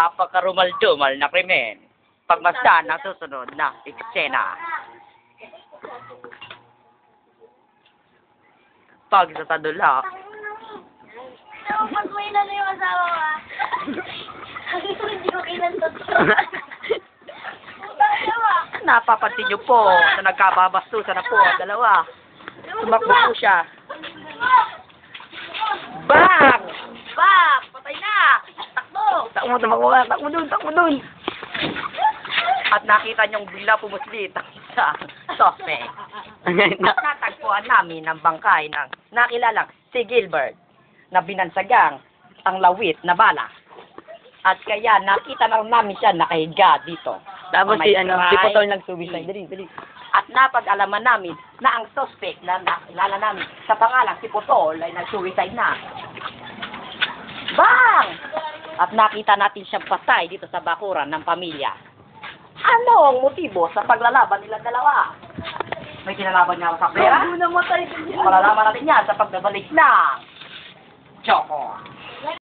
napakarumaldumal na krimen. Pagmasdan ang susunod na eksena. Pagsasadula. Pag-uwi na yung asawa ko, ah. Hindi ko kinantot. Napapansin niyo po na nagkababastusan na po ang dalawa. Tumakbo po siya. Bang! Bak! Patay na! Takbo! Takbo dun. At nakita niyong bigla pumuslit sa suspect. At natagpuan namin ang bangkay ng nakilalang si Gilbert na binansagang ang lawit na bala. At kaya nakita na namin siya nakahiga dito. Tapos May si try. Putol nag-suicide. Dali. At napag-alaman namin na ang suspect na nakilala namin sa pangalang si Putol ay nag-suicide na. Bang! At nakita natin siyang patay dito sa bakuran ng pamilya. Ano ang motibo sa paglalaban nila dalawa? May kinalaban niya sa pera? Namatay ka niya. Malalaman natin yan sa pagbabalik ng Choco.